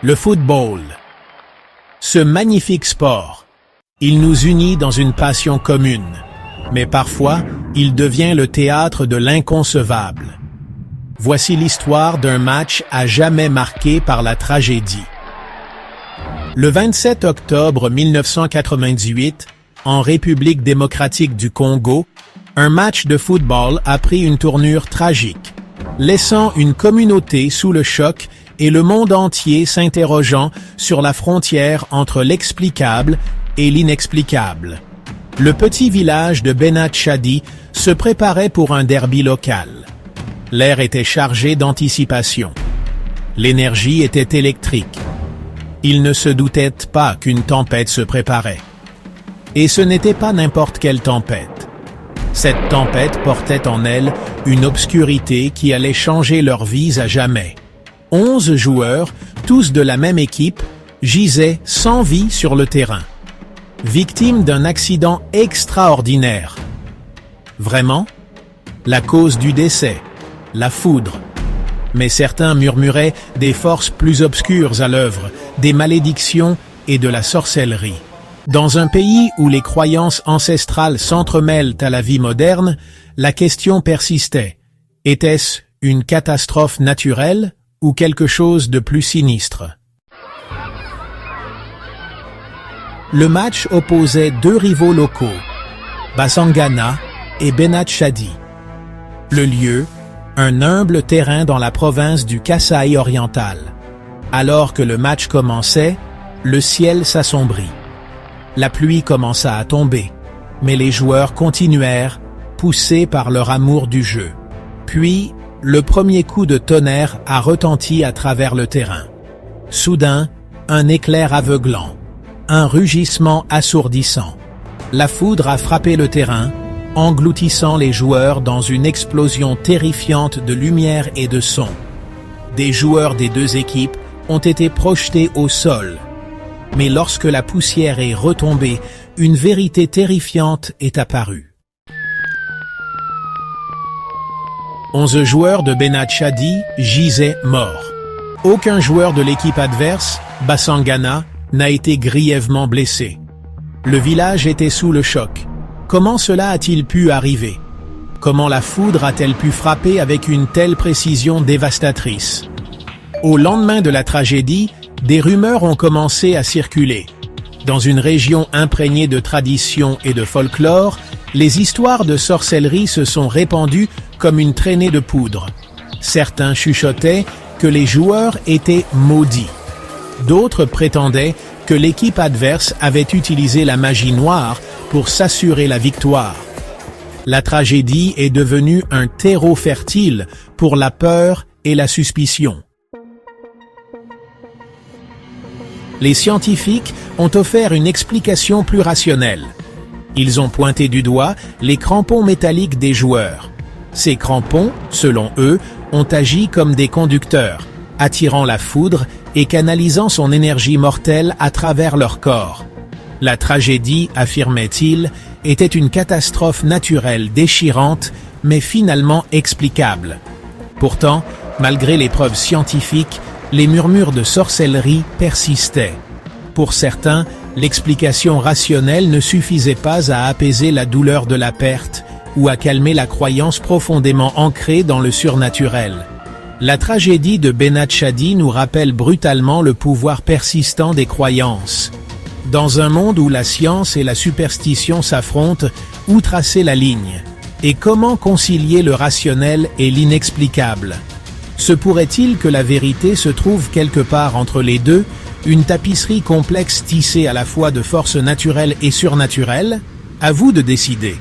Le football. Ce magnifique sport, il nous unit dans une passion commune, mais parfois, il devient le théâtre de l'inconcevable. Voici l'histoire d'un match à jamais marqué par la tragédie. Le 27 octobre 1998, en République démocratique du Congo, un match de football a pris une tournure tragique, laissant une communauté sous le choc et le monde entier s'interrogeant sur la frontière entre l'explicable et l'inexplicable. Le petit village de Benat-Chadi se préparait pour un derby local. L'air était chargé d'anticipation. L'énergie était électrique. Il ne se doutait pas qu'une tempête se préparait. Et ce n'était pas n'importe quelle tempête. Cette tempête portait en elle une obscurité qui allait changer leurs vies à jamais. 11 joueurs, tous de la même équipe, gisaient sans vie sur le terrain, victimes d'un accident extraordinaire. Vraiment? La cause du décès, la foudre. Mais certains murmuraient des forces plus obscures à l'œuvre, des malédictions et de la sorcellerie. Dans un pays où les croyances ancestrales s'entremêlent à la vie moderne, la question persistait. Était-ce une catastrophe naturelle ou quelque chose de plus sinistre? Le match opposait deux rivaux locaux, Basangana et Benat-Chadi. Le lieu, un humble terrain dans la province du Kasaï oriental. Alors que le match commençait, le ciel s'assombrit. La pluie commença à tomber, mais les joueurs continuèrent, poussés par leur amour du jeu. Puis, le premier coup de tonnerre a retenti à travers le terrain. Soudain, un éclair aveuglant, un rugissement assourdissant. La foudre a frappé le terrain, engloutissant les joueurs dans une explosion terrifiante de lumière et de son. Des joueurs des deux équipes ont été projetés au sol. Mais lorsque la poussière est retombée, une vérité terrifiante est apparue. 11 joueurs de Benat-Chadi gisaient morts. Aucun joueur de l'équipe adverse, Basangana, n'a été grièvement blessé. Le village était sous le choc. Comment cela a-t-il pu arriver? Comment la foudre a-t-elle pu frapper avec une telle précision dévastatrice? Au lendemain de la tragédie, des rumeurs ont commencé à circuler. Dans une région imprégnée de traditions et de folklore, les histoires de sorcellerie se sont répandues comme une traînée de poudre. Certains chuchotaient que les joueurs étaient maudits. D'autres prétendaient que l'équipe adverse avait utilisé la magie noire pour s'assurer la victoire. La tragédie est devenue un terreau fertile pour la peur et la suspicion. Les scientifiques ont offert une explication plus rationnelle. Ils ont pointé du doigt les crampons métalliques des joueurs. Ces crampons, selon eux, ont agi comme des conducteurs, attirant la foudre et canalisant son énergie mortelle à travers leur corps. La tragédie, affirmait-il, était une catastrophe naturelle déchirante, mais finalement explicable. Pourtant, malgré les preuves scientifiques, les murmures de sorcellerie persistaient. Pour certains, l'explication rationnelle ne suffisait pas à apaiser la douleur de la perte ou à calmer la croyance profondément ancrée dans le surnaturel. La tragédie de Benat-Chadi nous rappelle brutalement le pouvoir persistant des croyances. Dans un monde où la science et la superstition s'affrontent, où tracer la ligne? Et comment concilier le rationnel et l'inexplicable? Se pourrait-il que la vérité se trouve quelque part entre les deux, une tapisserie complexe tissée à la fois de forces naturelles et surnaturelles? À vous de décider.